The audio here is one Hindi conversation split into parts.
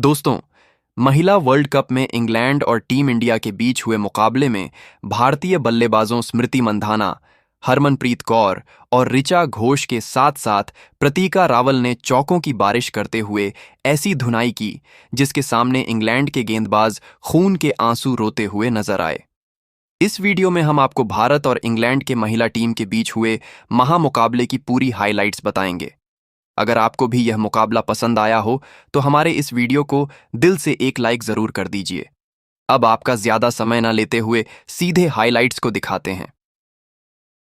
दोस्तों, महिला वर्ल्ड कप में इंग्लैंड और टीम इंडिया के बीच हुए मुकाबले में भारतीय बल्लेबाजों स्मृति मंधाना, हरमनप्रीत कौर और ऋचा घोष के साथ साथ प्रतीका रावल ने चौकों की बारिश करते हुए ऐसी धुनाई की जिसके सामने इंग्लैंड के गेंदबाज खून के आंसू रोते हुए नजर आए। इस वीडियो में हम आपको भारत और इंग्लैंड के महिला टीम के बीच हुए महामुकाबले की पूरी हाइलाइट्स बताएंगे। अगर आपको भी यह मुकाबला पसंद आया हो तो हमारे इस वीडियो को दिल से एक लाइक जरूर कर दीजिए। अब आपका ज्यादा समय न लेते हुए सीधे हाइलाइट्स को दिखाते हैं।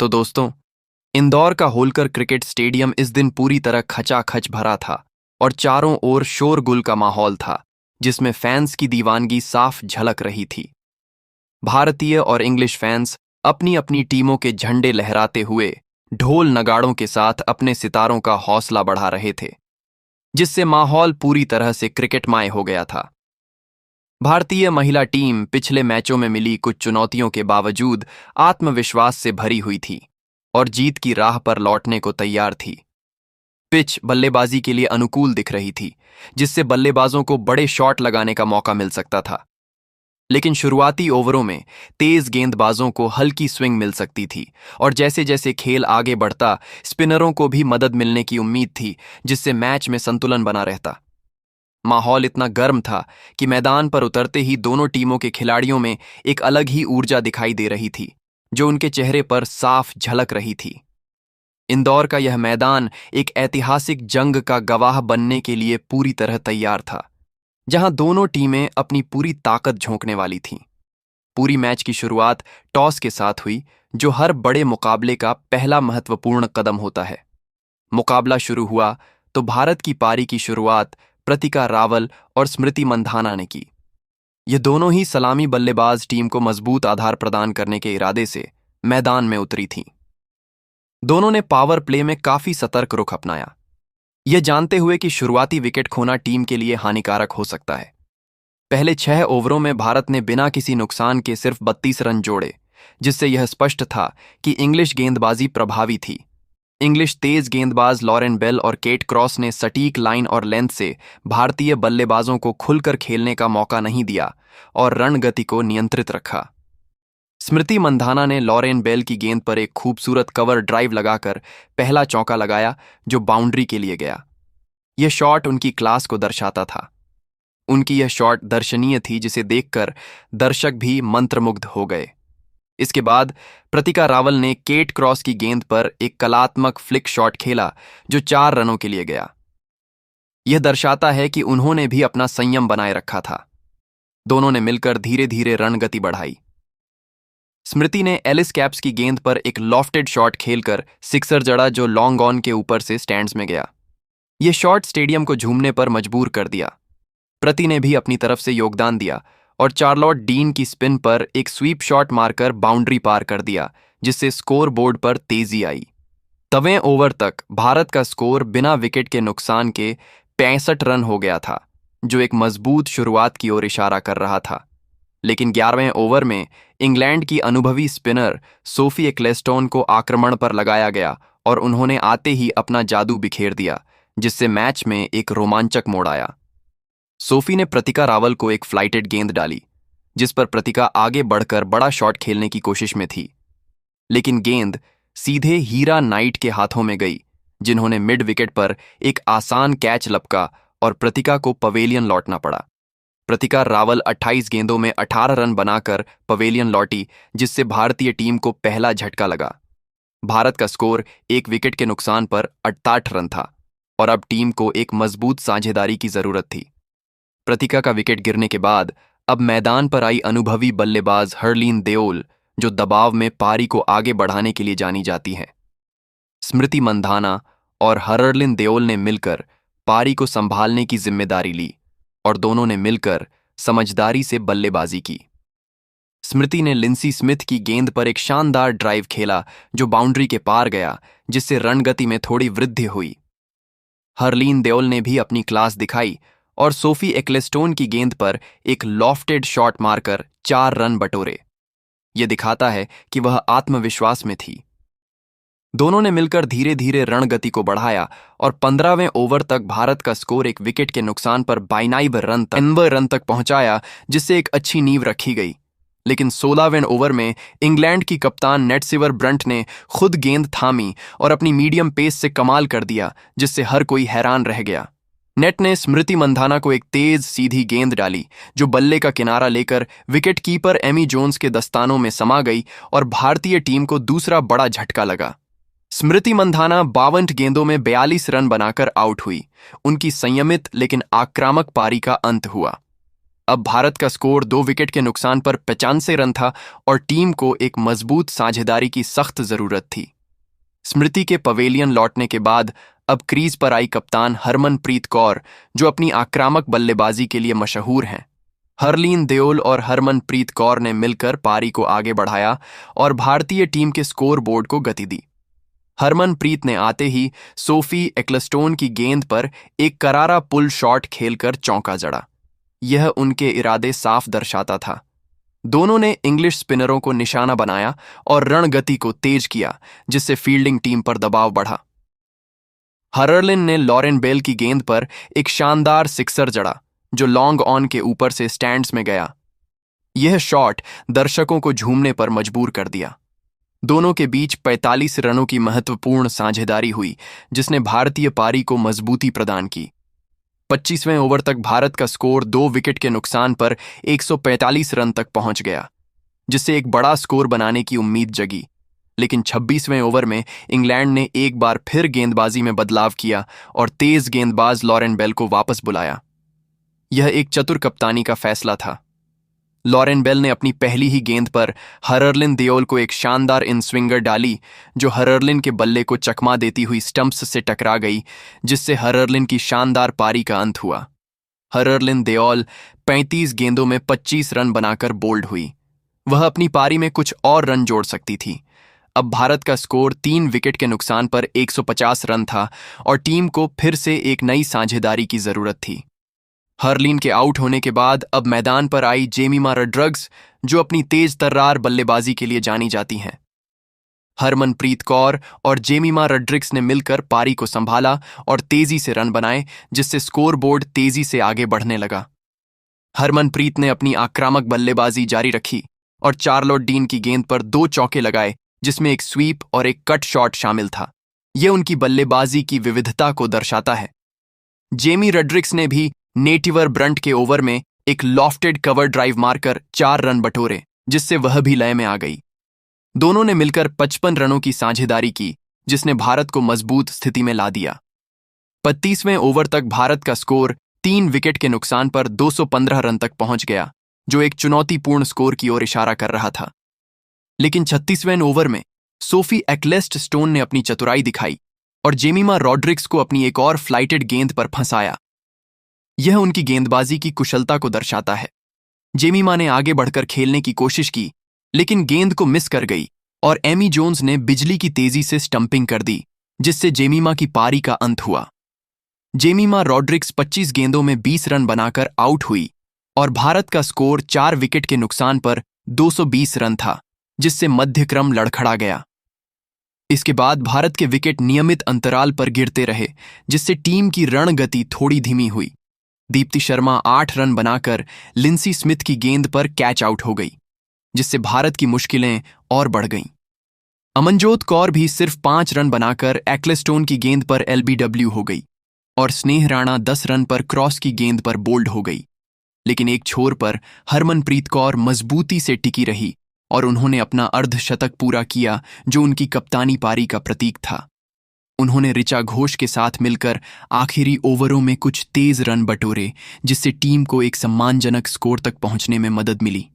तो दोस्तों, इंदौर का होलकर क्रिकेट स्टेडियम इस दिन पूरी तरह खचाखच भरा था और चारों ओर शोरगुल का माहौल था, जिसमें फैंस की दीवानगी साफ झलक रही थी। भारतीय और इंग्लिश फैंस अपनी अपनी टीमों के झंडे लहराते हुए ढोल नगाड़ों के साथ अपने सितारों का हौसला बढ़ा रहे थे, जिससे माहौल पूरी तरह से क्रिकेटमय हो गया था। भारतीय महिला टीम पिछले मैचों में मिली कुछ चुनौतियों के बावजूद आत्मविश्वास से भरी हुई थी और जीत की राह पर लौटने को तैयार थी। पिच बल्लेबाजी के लिए अनुकूल दिख रही थी, जिससे बल्लेबाजों को बड़े शॉट लगाने का मौका मिल सकता था। लेकिन शुरुआती ओवरों में तेज गेंदबाजों को हल्की स्विंग मिल सकती थी और जैसे जैसे खेल आगे बढ़ता, स्पिनरों को भी मदद मिलने की उम्मीद थी, जिससे मैच में संतुलन बना रहता। माहौल इतना गर्म था कि मैदान पर उतरते ही दोनों टीमों के खिलाड़ियों में एक अलग ही ऊर्जा दिखाई दे रही थी, जो उनके चेहरे पर साफ झलक रही थी। इंदौर का यह मैदान एक ऐतिहासिक जंग का गवाह बनने के लिए पूरी तरह तैयार था, जहां दोनों टीमें अपनी पूरी ताकत झोंकने वाली थीं। पूरी मैच की शुरुआत टॉस के साथ हुई, जो हर बड़े मुकाबले का पहला महत्वपूर्ण कदम होता है। मुकाबला शुरू हुआ तो भारत की पारी की शुरुआत प्रतीका रावल और स्मृति मंधाना ने की। ये दोनों ही सलामी बल्लेबाज टीम को मजबूत आधार प्रदान करने के इरादे से मैदान में उतरी थीं। दोनों ने पावर प्ले में काफी सतर्क रुख अपनाया, यह जानते हुए कि शुरुआती विकेट खोना टीम के लिए हानिकारक हो सकता है। पहले 6 ओवरों में भारत ने बिना किसी नुकसान के सिर्फ 32 रन जोड़े, जिससे यह स्पष्ट था कि इंग्लिश गेंदबाजी प्रभावी थी। इंग्लिश तेज गेंदबाज लॉरेन बेल और केट क्रॉस ने सटीक लाइन और लेंथ से भारतीय बल्लेबाजों को खुलकर खेलने का मौका नहीं दिया और रन गति को नियंत्रित रखा। स्मृति मंधाना ने लॉरेन बेल की गेंद पर एक खूबसूरत कवर ड्राइव लगाकर पहला चौका लगाया, जो बाउंड्री के लिए गया। यह शॉट उनकी क्लास को दर्शाता था। उनकी यह शॉट दर्शनीय थी, जिसे देखकर दर्शक भी मंत्रमुग्ध हो गए। इसके बाद प्रतीका रावल ने केट क्रॉस की गेंद पर एक कलात्मक फ्लिक शॉट खेला, जो 4 रनों के लिए गया। यह दर्शाता है कि उन्होंने भी अपना संयम बनाए रखा था। दोनों ने मिलकर धीरे धीरे रन गति बढ़ाई। स्मृति ने एलिस कैप्स की गेंद पर एक लॉफ्टेड शॉट खेलकर सिक्सर जड़ा, जो लॉन्ग ऑन के ऊपर से स्टैंड्स में गया। यह शॉट स्टेडियम को झूमने पर मजबूर कर दिया। प्रति ने भी अपनी तरफ से योगदान दिया और चार्लोट डीन की स्पिन पर एक स्वीप शॉट मारकर बाउंड्री पार कर दिया, जिससे स्कोर बोर्ड पर तेजी आई। 9वें ओवर तक भारत का स्कोर बिना विकेट के नुकसान के 65 रन हो गया था, जो एक मजबूत शुरुआत की ओर इशारा कर रहा था। लेकिन 11वें ओवर में इंग्लैंड की अनुभवी स्पिनर सोफी एक्लेस्टोन को आक्रमण पर लगाया गया और उन्होंने आते ही अपना जादू बिखेर दिया, जिससे मैच में एक रोमांचक मोड़ आया। सोफी ने प्रतीका रावल को एक फ्लाइटेड गेंद डाली, जिस पर प्रतीका आगे बढ़कर बड़ा शॉट खेलने की कोशिश में थी, लेकिन गेंद सीधे हीरा नाइट के हाथों में गई, जिन्होंने मिड विकेट पर एक आसान कैच लपका और प्रतीका को पवेलियन लौटना पड़ा। प्रतीका रावल 28 गेंदों में 18 रन बनाकर पवेलियन लौटी, जिससे भारतीय टीम को पहला झटका लगा। भारत का स्कोर 1 विकेट के नुकसान पर 68 रन था और अब टीम को एक मजबूत साझेदारी की जरूरत थी। प्रतीका का विकेट गिरने के बाद अब मैदान पर आई अनुभवी बल्लेबाज हरलीन देओल, जो दबाव में पारी को आगे बढ़ाने के लिए जानी जाती है। स्मृति मंधाना और हरलीन देओल ने मिलकर पारी को संभालने की जिम्मेदारी ली और दोनों ने मिलकर समझदारी से बल्लेबाजी की। स्मृति ने लिंसी स्मिथ की गेंद पर एक शानदार ड्राइव खेला, जो बाउंड्री के पार गया, जिससे रन गति में थोड़ी वृद्धि हुई। हरलीन देओल ने भी अपनी क्लास दिखाई और सोफी एक्लेस्टोन की गेंद पर एक लॉफ्टेड शॉट मारकर 4 रन बटोरे। यह दिखाता है कि वह आत्मविश्वास में थी। दोनों ने मिलकर धीरे धीरे रणगति को बढ़ाया और 15वें ओवर तक भारत का स्कोर एक विकेट के नुकसान पर 92 रन तक पहुंचाया, जिससे एक अच्छी नींव रखी गई। लेकिन 16वें ओवर में इंग्लैंड की कप्तान नेटसिवर ब्रंट ने खुद गेंद थामी और अपनी मीडियम पेस से कमाल कर दिया, जिससे हर कोई हैरान रह गया। नेट ने स्मृति मंधाना को एक तेज सीधी गेंद डाली, जो बल्ले का किनारा लेकर विकेट कीपर एमी जोन्स के दस्तानों में समा गई और भारतीय टीम को दूसरा बड़ा झटका लगा। स्मृति मंधाना 52 गेंदों में 42 रन बनाकर आउट हुई। उनकी संयमित लेकिन आक्रामक पारी का अंत हुआ। अब भारत का स्कोर 2 विकेट के नुकसान पर 85 रन था और टीम को एक मजबूत साझेदारी की सख्त जरूरत थी। स्मृति के पवेलियन लौटने के बाद अब क्रीज पर आई कप्तान हरमनप्रीत कौर, जो अपनी आक्रामक बल्लेबाजी के लिए मशहूर हैं। हरलीन देओल और हरमनप्रीत कौर ने मिलकर पारी को आगे बढ़ाया और भारतीय टीम के स्कोर बोर्ड को गति दी। हरमनप्रीत ने आते ही सोफी एक्लस्टोन की गेंद पर एक करारा पुल शॉट खेलकर चौंका जड़ा। यह उनके इरादे साफ दर्शाता था। दोनों ने इंग्लिश स्पिनरों को निशाना बनाया और रणगति को तेज किया, जिससे फील्डिंग टीम पर दबाव बढ़ा। हरलिन ने लॉरेन बेल की गेंद पर एक शानदार सिक्सर जड़ा, जो लॉन्ग ऑन के ऊपर से स्टैंड्स में गया। यह शॉट दर्शकों को झूमने पर मजबूर कर दिया। दोनों के बीच 45 रनों की महत्वपूर्ण साझेदारी हुई, जिसने भारतीय पारी को मजबूती प्रदान की। 25वें ओवर तक भारत का स्कोर 2 विकेट के नुकसान पर 145 रन तक पहुंच गया, जिससे एक बड़ा स्कोर बनाने की उम्मीद जगी। लेकिन 26वें ओवर में इंग्लैंड ने एक बार फिर गेंदबाजी में बदलाव किया और तेज गेंदबाज लॉरेन बेल को वापस बुलाया। यह एक चतुर कप्तानी का फैसला था। लॉरेन बेल ने अपनी पहली ही गेंद पर हरलिन देओल को एक शानदार इन स्विंगर डाली, जो हरलिन के बल्ले को चकमा देती हुई स्टंप्स से टकरा गई, जिससे हरलिन की शानदार पारी का अंत हुआ। हरलिन देओल 35 गेंदों में 25 रन बनाकर बोल्ड हुई। वह अपनी पारी में कुछ और रन जोड़ सकती थी। अब भारत का स्कोर 3 विकेट के नुकसान पर 150 रन था और टीम को फिर से एक नई साझेदारी की जरूरत थी। हरलीन के आउट होने के बाद अब मैदान पर आई जेमिमा रड्रिग्स, जो अपनी तेज तर्रार बल्लेबाजी के लिए जानी जाती हैं। हरमनप्रीत कौर और जेमिमा रड्रिग्स ने मिलकर पारी को संभाला और तेजी से रन बनाए, जिससे स्कोरबोर्ड तेजी से आगे बढ़ने लगा। हरमनप्रीत ने अपनी आक्रामक बल्लेबाजी जारी रखी और चार्लोट डीन की गेंद पर 2 चौके लगाए, जिसमें एक स्वीप और एक कट शॉट शामिल था। यह उनकी बल्लेबाजी की विविधता को दर्शाता है। जेमी रड्रिग्स ने भी नेटिवर ब्रंट के ओवर में एक लॉफ्टेड कवर ड्राइव मारकर 4 रन बटोरे, जिससे वह भी लय में आ गई। दोनों ने मिलकर 55 रनों की साझेदारी की, जिसने भारत को मजबूत स्थिति में ला दिया। 35वें ओवर तक भारत का स्कोर 3 विकेट के नुकसान पर 215 रन तक पहुंच गया, जो एक चुनौतीपूर्ण स्कोर की ओर इशारा कर रहा था। लेकिन 36वें ओवर में सोफी एक्लेस्टोन ने अपनी चतुराई दिखाई और जेमिमा रॉड्रिग्स को अपनी एक और फ्लाइटेड गेंद पर फंसाया। यह उनकी गेंदबाजी की कुशलता को दर्शाता है। जेमिमा ने आगे बढ़कर खेलने की कोशिश की, लेकिन गेंद को मिस कर गई और एमी जोन्स ने बिजली की तेजी से स्टंपिंग कर दी, जिससे जेमिमा की पारी का अंत हुआ। जेमिमा रॉड्रिग्स 25 गेंदों में 20 रन बनाकर आउट हुई और भारत का स्कोर 4 विकेट के नुकसान पर 220 रन था, जिससे मध्यक्रम लड़खड़ा गया। इसके बाद भारत के विकेट नियमित अंतराल पर गिरते रहे, जिससे टीम की रणगति थोड़ी धीमी हुई। दीप्ति शर्मा 8 रन बनाकर लिंसी स्मिथ की गेंद पर कैच आउट हो गई, जिससे भारत की मुश्किलें और बढ़ गईं। अमनजोत कौर भी सिर्फ 5 रन बनाकर एक्लेस्टोन की गेंद पर एलबीडब्ल्यू हो गई और स्नेह राणा 10 रन पर क्रॉस की गेंद पर बोल्ड हो गई। लेकिन एक छोर पर हरमनप्रीत कौर मजबूती से टिकी रही और उन्होंने अपना अर्धशतक पूरा किया, जो उनकी कप्तानी पारी का प्रतीक था। उन्होंने ऋचा घोष के साथ मिलकर आखिरी ओवरों में कुछ तेज रन बटोरे, जिससे टीम को एक सम्मानजनक स्कोर तक पहुंचने में मदद मिली।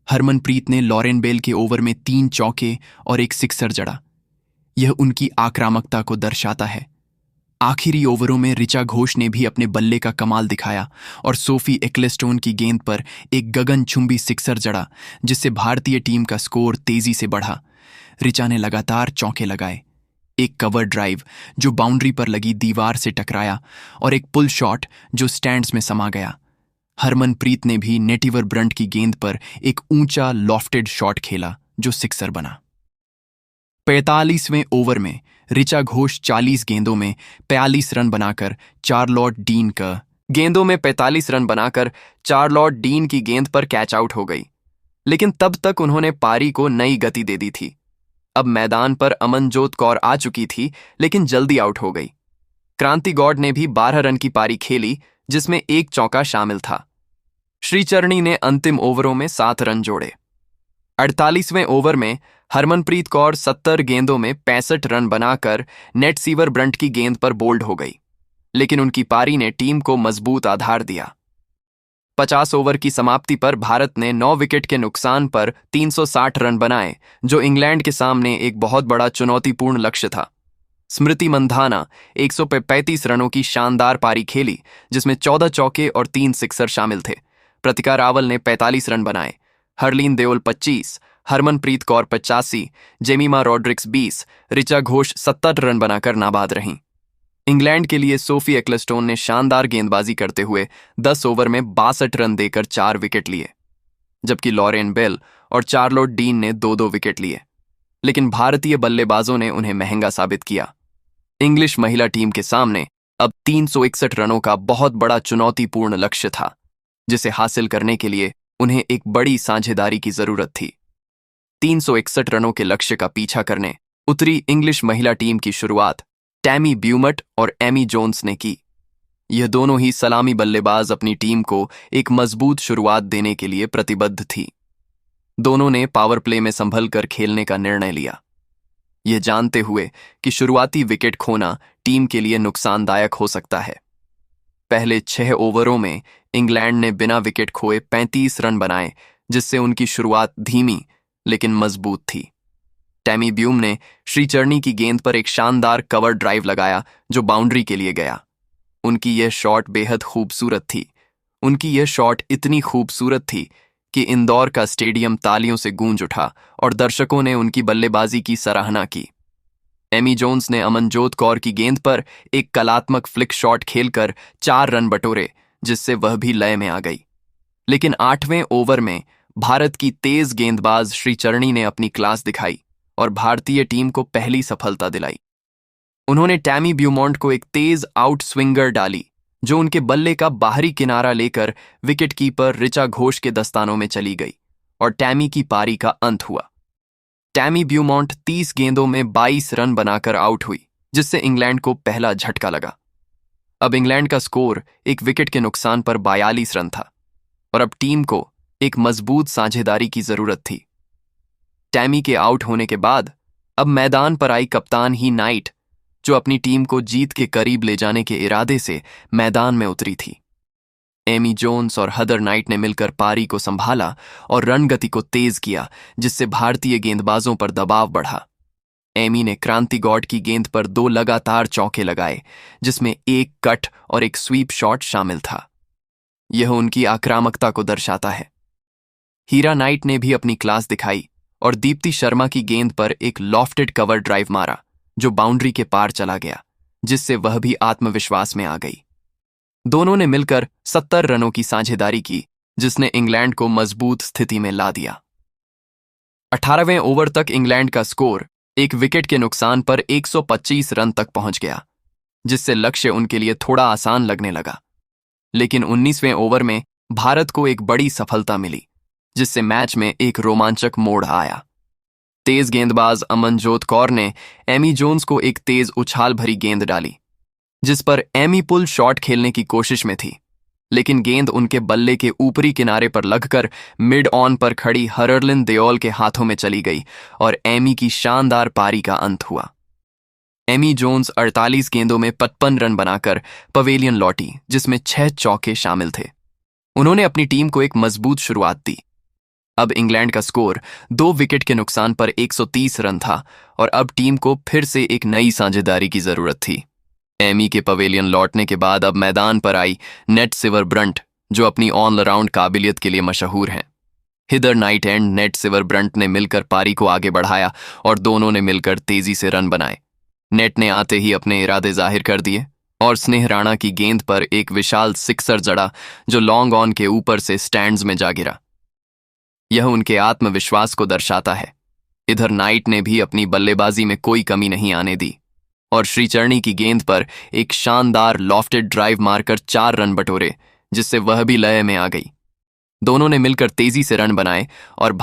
हरमनप्रीत ने लॉरेन बेल के ओवर में 3 चौके और एक सिक्सर जड़ा। यह उनकी आक्रामकता को दर्शाता है। आखिरी ओवरों में ऋचा घोष ने भी अपने बल्ले का कमाल दिखाया और सोफी एक्लेस्टोन की गेंद पर एक गगनचुंबी सिक्सर जड़ा, जिससे भारतीय टीम का स्कोर तेजी से बढ़ा। ऋचा ने लगातार चौके लगाए, एक कवर ड्राइव जो बाउंड्री पर लगी दीवार से टकराया और एक पुल शॉट जो स्टैंड्स में समा गया। हरमनप्रीत ने भी नेटिवर ब्रंट की गेंद पर एक ऊंचा लॉफ्टेड शॉट खेला, जो सिक्सर बना। 45वें ओवर में ऋचा घोष 40 गेंदों में 42 रन बनाकर चार्लोट डीन की गेंद पर कैच आउट हो गई। लेकिन तब तक उन्होंने पारी को नई गति दे दी थी। अब मैदान पर अमनजोत कौर आ चुकी थी, लेकिन जल्दी आउट हो गई। क्रांति गौड़ ने भी 12 रन की पारी खेली, जिसमें एक चौका शामिल था। श्रीचरणी ने अंतिम ओवरों में 7 रन जोड़े। 48वें ओवर में हरमनप्रीत कौर 70 गेंदों में 65 रन बनाकर नेट सीवर ब्रंट की गेंद पर बोल्ड हो गई, लेकिन उनकी पारी ने टीम को मजबूत आधार दिया। 50 ओवर की समाप्ति पर भारत ने 9 विकेट के नुकसान पर 360 रन बनाए, जो इंग्लैंड के सामने एक बहुत बड़ा चुनौतीपूर्ण लक्ष्य था। स्मृति मंधाना 135 रनों की शानदार पारी खेली, जिसमें 14 चौके और 3 सिक्सर शामिल थे। प्रतिका रावल ने 45 रन बनाए। हरलीन देओल 25, हरमनप्रीत कौर 85, जेमिमा रॉड्रिक्स 20, ऋचा घोष 70 रन बनाकर नाबाद रहीं। इंग्लैंड के लिए सोफी एक्लेस्टोन ने शानदार गेंदबाजी करते हुए 10 ओवर में 62 रन देकर 4 विकेट लिए, जबकि लॉरेन बेल और चार्लोट डीन ने 2-2 विकेट लिए। लेकिन भारतीय बल्लेबाजों ने उन्हें महंगा साबित किया। इंग्लिश महिला टीम के सामने अब 361 रनों का बहुत बड़ा चुनौतीपूर्ण लक्ष्य था, जिसे हासिल करने के लिए उन्हें एक बड़ी साझेदारी की जरूरत थी। 361 रनों के लक्ष्य का पीछा करने उतरी इंग्लिश महिला टीम की शुरुआत टैमी ब्यूमट और एमी जोन्स ने की। यह दोनों ही सलामी बल्लेबाज अपनी टीम को एक मजबूत शुरुआत देने के लिए प्रतिबद्ध थी। दोनों ने पावर प्ले में संभल कर खेलने का निर्णय लिया, यह जानते हुए कि शुरुआती विकेट खोना टीम के लिए नुकसानदायक हो सकता है। पहले 6 ओवरों में इंग्लैंड ने बिना विकेट खोए 35 रन बनाए, जिससे उनकी शुरुआत धीमी लेकिन मजबूत थी। टैमी ब्यूम ने श्रीचरणी की गेंद पर एक शानदार कवर ड्राइव लगाया, जो बाउंड्री के लिए गया। उनकी यह शॉट बेहद खूबसूरत थी। उनकी यह शॉट इतनी खूबसूरत थी कि इंदौर का स्टेडियम तालियों से गूंज उठा और दर्शकों ने उनकी बल्लेबाजी की सराहना की। एमी जोन्स ने अमनजोत कौर की गेंद पर एक कलात्मक फ्लिक शॉट खेलकर 4 रन बटोरे, जिससे वह भी लय में आ गई। लेकिन 8वें ओवर में भारत की तेज गेंदबाज श्रीचरणी ने अपनी क्लास दिखाई और भारतीय टीम को पहली सफलता दिलाई। उन्होंने टैमी ब्यूमॉन्ट को एक तेज आउट स्विंगर डाली, जो उनके बल्ले का बाहरी किनारा लेकर विकेटकीपर ऋचा घोष के दस्तानों में चली गई और टैमी की पारी का अंत हुआ। टैमी ब्यूमॉन्ट 30 गेंदों में 22 रन बनाकर आउट हुई, जिससे इंग्लैंड को पहला झटका लगा। अब इंग्लैंड का स्कोर एक विकेट के नुकसान पर 42 रन था और अब टीम को एक मजबूत साझेदारी की जरूरत थी। टैमी के आउट होने के बाद अब मैदान पर आई कप्तान ही नाइट, जो अपनी टीम को जीत के करीब ले जाने के इरादे से मैदान में उतरी थी। एमी जोन्स और हदर नाइट ने मिलकर पारी को संभाला और रन गति को तेज किया, जिससे भारतीय गेंदबाजों पर दबाव बढ़ा। एमी ने क्रांति गौड़ की गेंद पर 2 लगातार चौके लगाए, जिसमें एक कट और एक स्वीप शॉट शामिल था। यह उनकी आक्रामकता को दर्शाता है। हीरा नाइट ने भी अपनी क्लास दिखाई और दीप्ति शर्मा की गेंद पर एक लॉफ्टेड कवर ड्राइव मारा, जो बाउंड्री के पार चला गया, जिससे वह भी आत्मविश्वास में आ गई। दोनों ने मिलकर 70 रनों की साझेदारी की, जिसने इंग्लैंड को मजबूत स्थिति में ला दिया। 18वें ओवर तक इंग्लैंड का स्कोर एक विकेट के नुकसान पर 125 रन तक पहुंच गया, जिससे लक्ष्य उनके लिए थोड़ा आसान लगने लगा। लेकिन 19वें ओवर में भारत को एक बड़ी सफलता मिली, जिससे मैच में एक रोमांचक मोड़ आया। तेज गेंदबाज अमनजोत कौर ने एमी जोन्स को एक तेज उछाल भरी गेंद डाली, जिस पर एमी पुल शॉट खेलने की कोशिश में थी, लेकिन गेंद उनके बल्ले के ऊपरी किनारे पर लगकर मिड ऑन पर खड़ी हरलिन देओल के हाथों में चली गई और एमी की शानदार पारी का अंत हुआ। एमी जोन्स 48 गेंदों में 55 रन बनाकर पवेलियन लौटी, जिसमें 6 चौके शामिल थे। उन्होंने अपनी टीम को एक मजबूत शुरुआत दी। अब इंग्लैंड का स्कोर 2 विकेट के नुकसान पर 130 रन था और अब टीम को फिर से एक नई साझेदारी की जरूरत थी। एमी के पवेलियन लौटने के बाद अब मैदान पर आई नेट सिवर ब्रंट, जो अपनी ऑल राउंड काबिलियत के लिए मशहूर हैं। Heather Knight and Nat Sciver Brunt ने मिलकर पारी को आगे बढ़ाया और दोनों ने मिलकर तेजी से रन बनाए। नेट ने आते ही अपने इरादे जाहिर कर दिए और स्नेह राणा की गेंद पर एक विशाल सिक्सर जड़ा, जो लॉन्ग ऑन के ऊपर से स्टैंड्स में जा गिरा। यह उनके आत्मविश्वास को दर्शाता है। इधर नाइट ने भी अपनी बल्लेबाजी में कोई कमी नहीं आने दी और श्रीचरणी की गेंद पर एक शानदार लॉफ्टेड ड्राइव मारकर 4 रन बटोरे, जिससे वह भी लय में आ गई। दोनों ने मिलकर तेजी से रन बनाए और